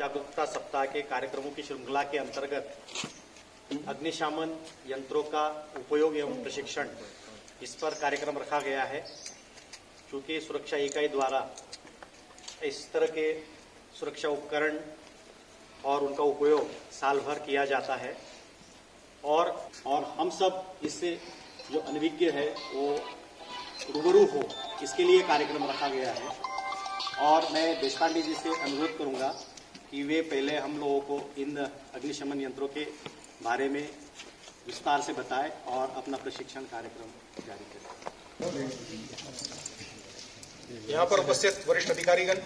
जागरूकता सप्ताह के कार्यक्रमों की श्रृंखला के अंतर्गत अग्निशमन यंत्रों का उपयोग एवं प्रशिक्षण इस पर कार्यक्रम रखा गया है। क्योंकि सुरक्षा इकाई द्वारा इस तरह के सुरक्षा उपकरण और उनका उपयोग साल भर किया जाता है और हम सब इससे जो अनभिज्ञ है वो रूबरू हो, इसके लिए कार्यक्रम रखा गया है। और मैं देशपांडे जी से अनुरोध करूंगा कि वे पहले हम लोगों को इन अग्निशमन यंत्रों के बारे में विस्तार से बताएं और अपना प्रशिक्षण कार्यक्रम जारी करें। यहाँ पर उपस्थित वरिष्ठ अधिकारीगण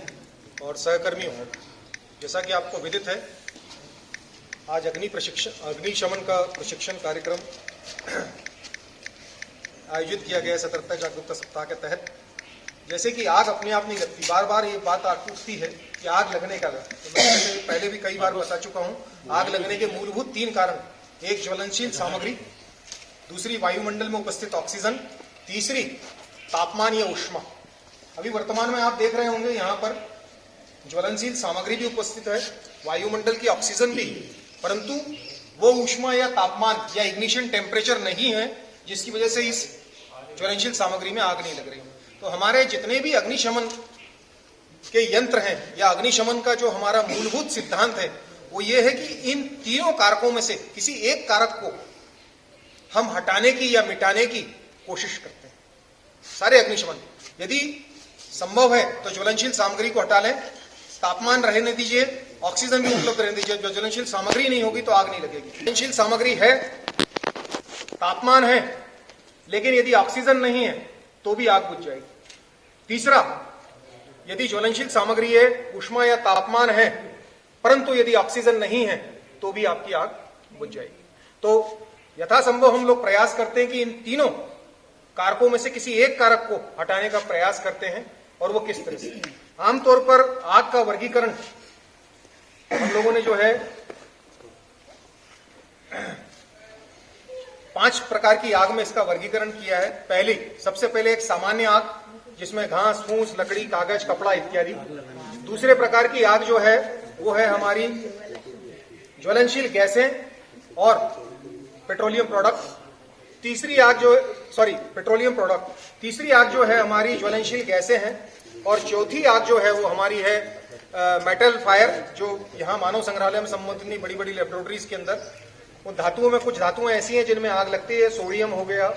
और सहकर्मियों, जैसा कि आपको विदित है, आज अग्निशमन का प्रशिक्षण कार्यक्रम आयोजित किया गया है सतर्कता जागरूकता सप्ताह के तहत। जैसे कि आग अपने आप नहीं लगती, बार बार ये बात उठती है कि आग लगने का तो मैं पहले भी कई बार बता चुका हूँ। आग लगने के मूलभूत 3 कारण, एक ज्वलनशील सामग्री, दूसरी वायुमंडल में उपस्थित ऑक्सीजन, तीसरी तापमान या ऊष्मा। अभी वर्तमान में आप देख रहे होंगे यहाँ पर ज्वलनशील सामग्री भी उपस्थित है, वायुमंडल की ऑक्सीजन भी, परंतु वो ऊष्मा या तापमान या इग्निशन टेम्परेचर नहीं है जिसकी वजह से इस ज्वलनशील सामग्री में आग नहीं लग रही। तो हमारे जितने भी अग्निशमन के यंत्र हैं या अग्निशमन का जो हमारा मूलभूत सिद्धांत है वो ये है कि इन तीनों कारकों में से किसी एक कारक को हम हटाने की या मिटाने की कोशिश करते हैं। सारे अग्निशमन यदि संभव है तो ज्वलनशील सामग्री को हटा लें, तापमान रहने दीजिए, ऑक्सीजन भी उपलब्ध रहने दीजिए। जो ज्वलनशील सामग्री नहीं होगी तो आग नहीं लगेगी। ज्वलनशील सामग्री है, तापमान है, लेकिन यदि ऑक्सीजन नहीं है तो भी आग बुझ जाएगी। तीसरा, यदि ज्वलनशील सामग्री है, ऊष्मा या तापमान है, परंतु यदि ऑक्सीजन नहीं है तो भी आपकी आग बुझ जाएगी। तो यथासंभव हम लोग प्रयास करते हैं कि इन तीनों कारकों में से किसी एक कारक को हटाने का प्रयास करते हैं। और वो किस तरह से? आमतौर पर आग का वर्गीकरण हम लोगों ने जो है 5 प्रकार की आग में इसका वर्गीकरण किया है। सबसे पहले एक सामान्य आग जिसमें घास, फूस, लकड़ी, कागज, कपड़ा इत्यादि। दूसरे प्रकार की आग जो है वो है हमारी ज्वलनशील गैसें और पेट्रोलियम प्रोडक्ट। तीसरी आग जो है हमारी ज्वलनशील गैसें हैं। और चौथी आग जो है वो हमारी है मेटल फायर, जो यहाँ मानव संग्रहालय में संबंधित बड़ी बड़ी लेबोरेटरीज के अंदर उन धातुओं में कुछ धातुएं ऐसी हैं जिनमें आग लगती है, सोडियम हो गया,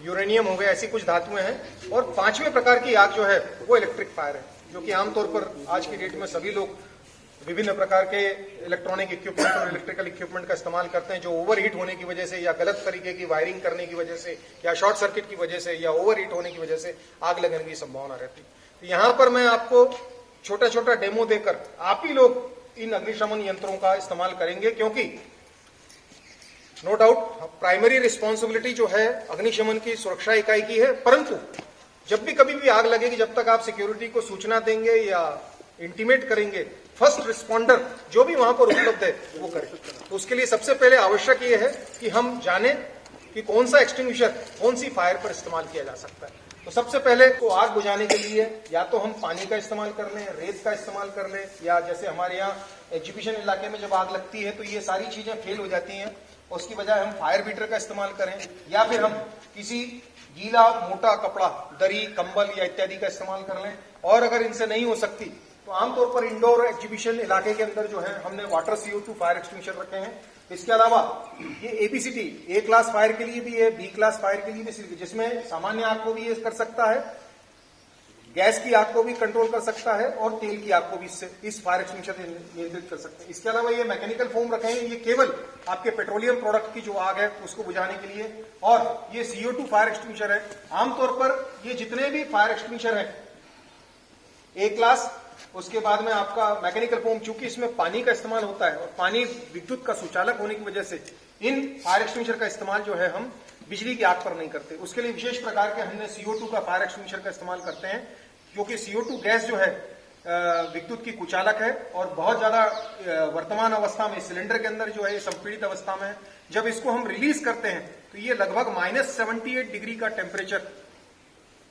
यूरेनियम हो गया, ऐसी कुछ धातुएं हैं। और 5वें प्रकार की आग जो है वो इलेक्ट्रिक फायर है, जो कि आमतौर पर आज की डेट में सभी लोग विभिन्न प्रकार के इलेक्ट्रॉनिक इक्विपमेंट और इलेक्ट्रिकल इक्विपमेंट का इस्तेमाल करते हैं, जो ओवरहीट होने की वजह से या गलत तरीके की वायरिंग करने की वजह से या शॉर्ट सर्किट की वजह से या ओवरहीट होने की वजह से आग लगने की संभावना रहती है। तो यहाँ पर मैं आपको छोटा छोटा डेमो देकर आप ही लोग इन अग्निशमन यंत्रों का इस्तेमाल करेंगे, क्योंकि नो डाउट प्राइमरी रिस्पॉन्सिबिलिटी जो है अग्निशमन की सुरक्षा इकाई की है, परंतु जब भी कभी भी आग लगेगी, जब तक आप सिक्योरिटी को सूचना देंगे या इंटीमेट करेंगे, फर्स्ट रिस्पॉन्डर जो भी वहां पर उपलब्ध है वो करें। तो उसके लिए सबसे पहले आवश्यक ये है कि हम जाने कि कौन सा एक्सटिंग्विशर कौन सी फायर पर इस्तेमाल किया जा सकता है। तो सबसे पहले तो आग बुझाने के लिए या तो हम पानी का इस्तेमाल कर लें, रेत का इस्तेमाल कर लें, या जैसे हमारे यहाँ एग्जीबिशन इलाके में जब आग लगती है तो ये सारी चीजें फेल हो जाती हैं, उसकी बजाय हम फायर बीटर का इस्तेमाल करें, या फिर हम किसी गीला मोटा कपड़ा, दरी, कंबल या इत्यादि का इस्तेमाल कर लें। और अगर इनसे नहीं हो सकती तो आमतौर पर इंडोर एग्जीबिशन इलाके के अंदर जो है हमने वाटर CO2 फायर एक्सटिंग्विशर रखे हैं। इसके अलावा ये ABCT A क्लास फायर के लिए भी है, B क्लास फायर के लिए भी, जिसमें सामान्य आग को भी ये कर सकता है, गैस की आग को भी कंट्रोल कर सकता है और तेल की आग को भी इस फायर एक्सटिंग्विशर से नियंत्रित कर सकते हैं। इसके अलावा ये मैकेनिकल फोम रखे हैं, ये केवल आपके पेट्रोलियम प्रोडक्ट की जो आग है उसको बुझाने के लिए। और ये CO2 फायर एक्सटिंग्विशर है। आमतौर पर ये जितने भी फायर एक्सटिंग्विशर है A क्लास, उसके बाद में आपका मैकेनिकल फोम, चूंकि इसमें पानी का इस्तेमाल होता है और पानी विद्युत का सुचालक होने की वजह से इन फायर एक्सटिंग्विशर का इस्तेमाल जो है हम बिजली की आग पर नहीं करते। उसके लिए विशेष प्रकार के हमने CO2 का फायर एक्सटिंग्विशर का इस्तेमाल करते हैं, क्योंकि CO2 गैस जो है विद्युत की कुचालक है और बहुत ज्यादा वर्तमान अवस्था में सिलेंडर के अंदर जो है संपीड़ित अवस्था में है। जब इसको हम रिलीज करते हैं तो ये लगभग -78 डिग्री का टेम्परेचर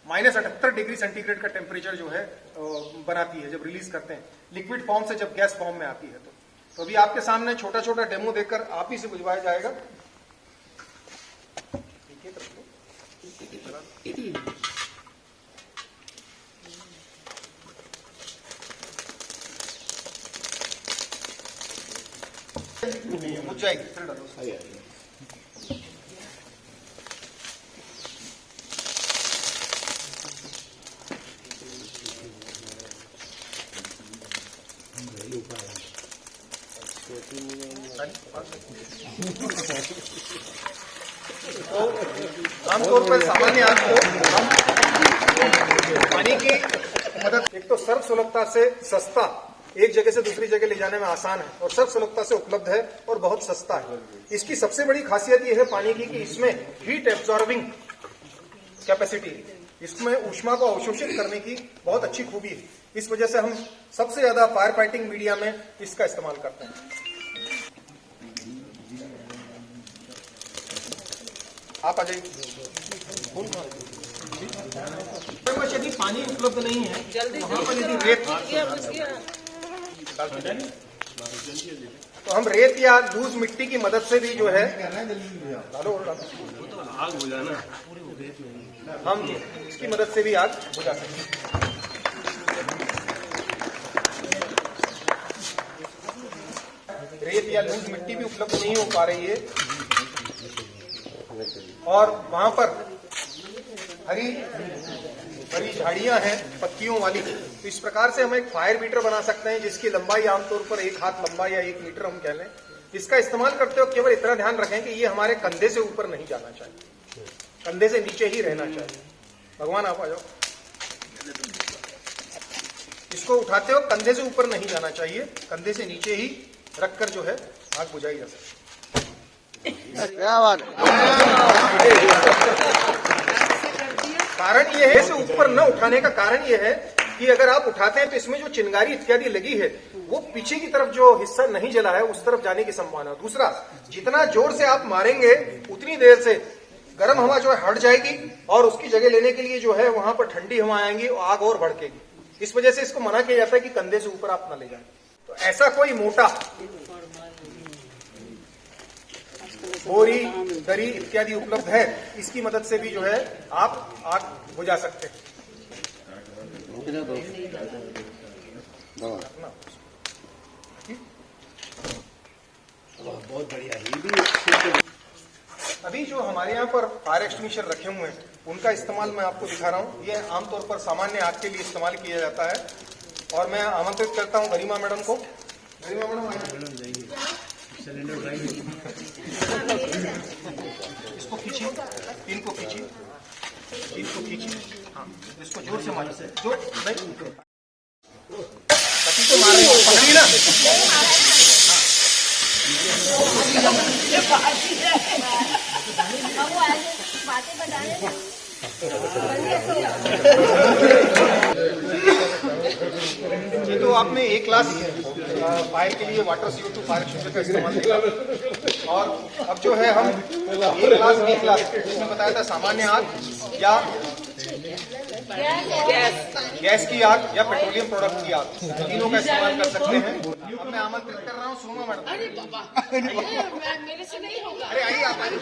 -78 डिग्री सेंटीग्रेड का टेम्परेचर जो है बनाती है जब रिलीज करते हैं लिक्विड फॉर्म से, जब गैस फॉर्म में आती है। तो अभी आपके सामने छोटा छोटा डेमो देकर आप ही से बुझवाया जाएगा। बुझ जाएगी, फिर डालो। तो आमतौर पर सामान्य आग को हम पानी की मदद, एक तो सर्व सुलभता से सस्ता, एक जगह से दूसरी जगह ले जाने में आसान है और सर्व सुलभता से उपलब्ध है और बहुत सस्ता है। इसकी सबसे बड़ी खासियत यह है पानी की कि इसमें हीट एब्जॉर्बिंग कैपेसिटी है, इसमें ऊष्मा को अवशोषित करने की बहुत अच्छी खूबी है। इस वजह से हम सबसे ज्यादा फायर फाइटिंग मीडिया में इसका इस्तेमाल करते हैं। आप आ जाइए। यदि पानी उपलब्ध नहीं है वहां पर यदि रेत, तो हम रेत या लूज मिट्टी की मदद से भी जो है आग बुझाना, हम इसकी मदद से भी आग बुझा सकते हैं। रेत या लूज मिट्टी भी उपलब्ध नहीं हो पा रही है और वहां पर हरी झाड़ियां हैं पत्तियों वाली, तो इस प्रकार से हम एक फायर बीटर बना सकते हैं जिसकी लंबाई आमतौर पर 1 हाथ लंबा या 1 मीटर हम कह लें। इसका इस्तेमाल करते वक्त केवल इतना ध्यान रखें कि ये हमारे कंधे से ऊपर नहीं जाना चाहिए, कंधे से नीचे ही रहना चाहिए। भगवान आप आ जाओ। इसको उठाते हो कंधे से ऊपर नहीं जाना चाहिए, कंधे से नीचे ही रखकर जो है आग बुझाई जा सकती है। क्या बात। कारण यह है, इसे ऊपर न उठाने का कारण यह है कि अगर आप उठाते हैं तो इसमें जो चिंगारी इत्यादि लगी है वो पीछे की तरफ जो हिस्सा नहीं जला है उस तरफ जाने की संभावना। दूसरा, जितना जोर से आप मारेंगे उतनी देर से गर्म हवा जो है हट जाएगी और उसकी जगह लेने के लिए जो है वहां पर ठंडी हवा आएंगी और आग और भड़केगी। इस वजह से इसको मना किया जाता है कि कंधे से ऊपर आप न ले जाएं। तो ऐसा कोई मोटा बोरी, दरी इत्यादि उपलब्ध है, इसकी मदद से भी जो है आप आग बुझा सकते हैं। बहुत बढ़िया। अभी जो हमारे यहाँ पर फायर एक्सटिंग्विशर रखे हुए हैं उनका इस्तेमाल मैं आपको दिखा रहा हूँ। ये आमतौर पर सामान्य आग के लिए इस्तेमाल किया जाता है और मैं आमंत्रित करता हूँ गरिमा मैडम को। गरिमा मैडम इसको खींचिए, इनको खींचिए, इनको खींचिए। हाँ, इसको जोर से मारिए, जोर नहीं, पति को मार रही हो, पकड़ी ना। ये तो आपने एक ग्लास फायर के लिए वाटर CO2 फायर एक्सटिंग्विशर का इस्तेमाल किया और अब जो है हम एक ग्लास इसमें बताया था सामान्य आग या गैस की आग या पेट्रोलियम प्रोडक्ट की आग, तीनों का इस्तेमाल कर सकते हैं। अब मैं आमंत्रित कर रहा हूँ सुरमा मैडम। अरे बाबा, मेरे से नहीं होगा। अरे आइए आप आइए।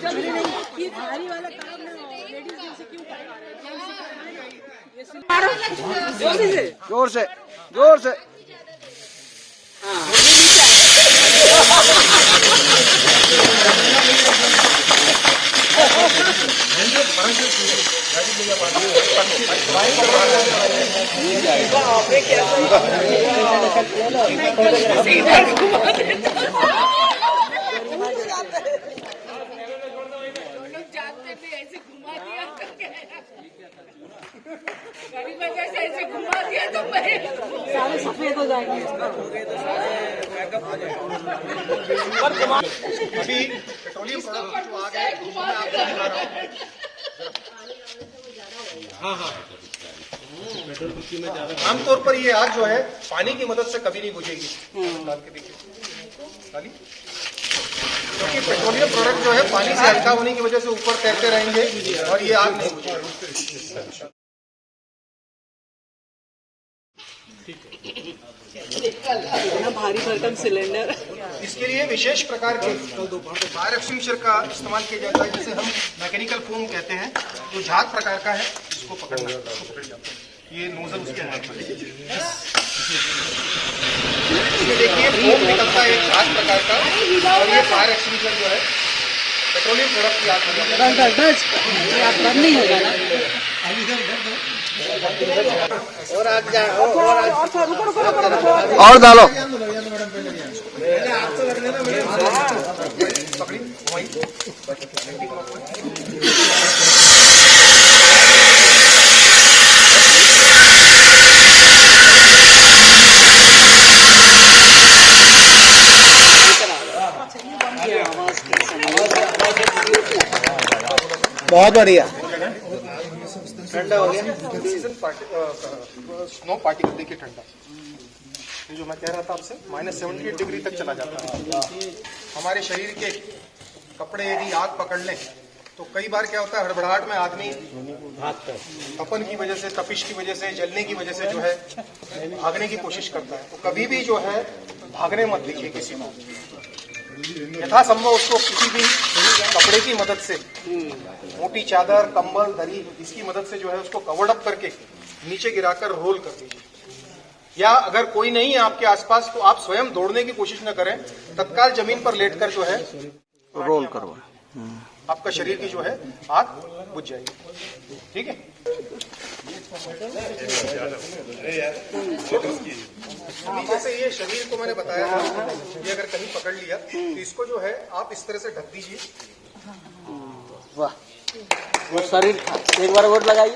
ये भारी वाला काम है, लेडीज से क्यों करेगा? जोर से, जोर से। जानते भी ऐसे घुमा दिया ऐसे घुमा दिया तो मैं सारे सफेद हो जाएंगे। अभी पेट्रोलियम प्रोडक्ट की जो आग है उसमें आपको दिखा रहा हूं। आमतौर पर ये आग जो है पानी की मदद से कभी नहीं बुझेगी। डाल के देखिए, डाली, क्योंकि पेट्रोलियम प्रोडक्ट जो है पानी से हल्का होने की वजह से ऊपर तैरते रहेंगे और ये आग नहीं बुझेगी। इतना भारी भरकम सिलेंडर। इसके लिए विशेष प्रकार के फायर एक्सटिंग्विशर का इस्तेमाल किया जाता है, जिसे हम मैकेनिकल फोम कहते हैं, जो झाग प्रकार का है, इसको पकड़ना पकड़ जाता है। ये नोजल उसके अंदर पर है। इसमें देखिए फोम निकलता है एक झाग प्रकार का, और ये फायर एक्सटिंग्विशर जो है पेट्रोलियम प्रोडक्ट की आग लगाता है। बंद नहीं होगा ना? और डालो। पकड़ी वहीं बहुत बढ़िया। ठंडा हो गया। स्नो पार्टिकल देखिए ठंडा, ये जो मैं कह रहा था आपसे -78 डिग्री तक चला जाता है। हमारे शरीर के कपड़े यदि आग पकड़ लें तो कई बार क्या होता है, हड़बड़ाहट में आदमी तपन की वजह से, तपिश की वजह से, जलने की वजह से जो है भागने की कोशिश करता है। तो कभी भी जो है भागने मत दीजिए किसी को, यथासंभव उसको किसी भी कपड़े की मदद से, मोटी चादर, कंबल, दरी, इसकी मदद से जो है उसको कवर्ड अप करके नीचे गिराकर रोल कर दीजिए। या अगर कोई नहीं है आपके आसपास तो आप स्वयं दौड़ने की कोशिश न करें, तत्काल जमीन पर लेटकर जो है रोल करो। आपका शरीर की जो है आग बुझ जाएगी। ठीक है, जैसे ये शरीर को मैंने बताया था, ये अगर कहीं पकड़ लिया तो इसको जो है आप इस तरह से ढक दीजिए। वाह, वो शरीर एक बार वोट लगाइए।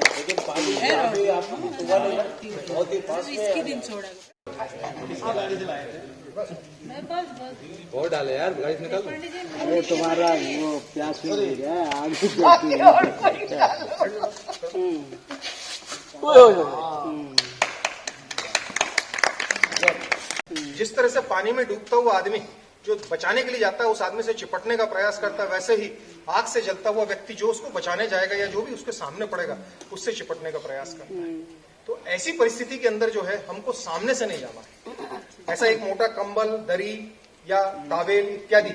इसकी दिन छोड़ा और डाले यार, गाइस निकाल। अरे तुम्हारा वो प्यास नहीं हो गया आगे। जिस तरह से पानी में डूबता हुआ आदमी जो बचाने के लिए जाता है, उस आदमी से चिपटने का प्रयास करता है, वैसे ही आग से जलता हुआ व्यक्ति जो उसको बचाने जाएगा या जो भी उसके सामने पड़ेगा उससे चिपटने का प्रयास करता है। तो ऐसी परिस्थिति के अंदर जो है हमको सामने से नहीं जाना है। ऐसा एक मोटा कंबल, दरी या टावेल इत्यादि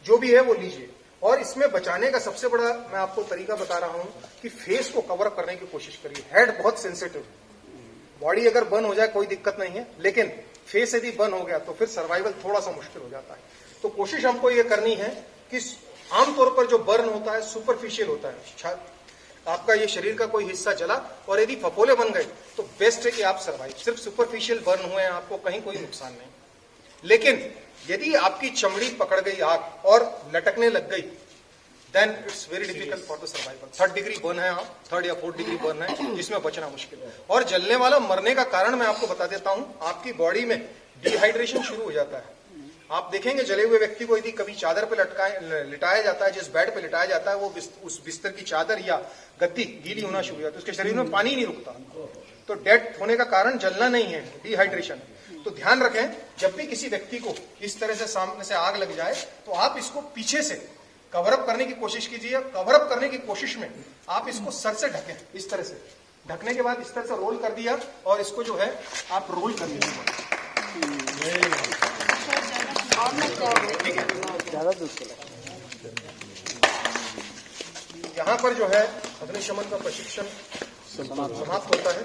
जो भी है वो लीजिए, और इसमें बचाने का सबसे बड़ा मैं आपको तरीका बता रहा हूं कि फेस को कवर अप करने की कोशिश करिए। हेड बहुत सेंसिटिव है, बॉडी अगर बर्न हो जाए कोई दिक्कत नहीं है, लेकिन फेस यदि बर्न हो गया तो फिर सर्वाइवल थोड़ा सा मुश्किल हो जाता है। तो कोशिश हमको ये करनी है कि आमतौर पर जो बर्न होता है सुपरफिशियल होता है, आपका ये शरीर का कोई हिस्सा जला और यदि फफोले बन गए तो बेस्ट है कि आप सर्वाइव, सिर्फ सुपरफिशियल बर्न हुए हैं, आपको कहीं कोई नुकसान नहीं। लेकिन यदि आपकी चमड़ी पकड़ गई आग और लटकने लग गई, then it's very difficult for the survival. 3rd degree burn है, आप 3rd या 4th डिग्री बर्न है, जिसमें बचना मुश्किल है। और जलने वाला मरने का कारण मैं आपको बता देता हूं, आपकी बॉडी में डिहाइड्रेशन शुरू हो जाता है। आप देखेंगे जले हुए व्यक्ति को यदि कभी चादर पे लिटाया जाता है, जिस बेड पे लिटाया जाता है, वो उस बिस्तर की चादर या गद्दी गीली होना शुरू हो जाती है, उसके शरीर में पानी नहीं रुकता। तो डेथ होने का कारण जलना नहीं है, डिहाइड्रेशन। तो ध्यान रखें, जब भी किसी व्यक्ति को इस तरह से सामने से आग लग जाए तो आप इसको पीछे से कवर अप करने की कोशिश कीजिए। कवर अप करने की कोशिश में आप इसको सर से ढकें, इस तरह से ढकने के बाद इस तरह से रोल कर दिया और इसको जो है आप रोल कर दीजिए। ज्यादा दूर चला। यहाँ पर जो है अग्निशमन का प्रशिक्षण समाप्त होता है।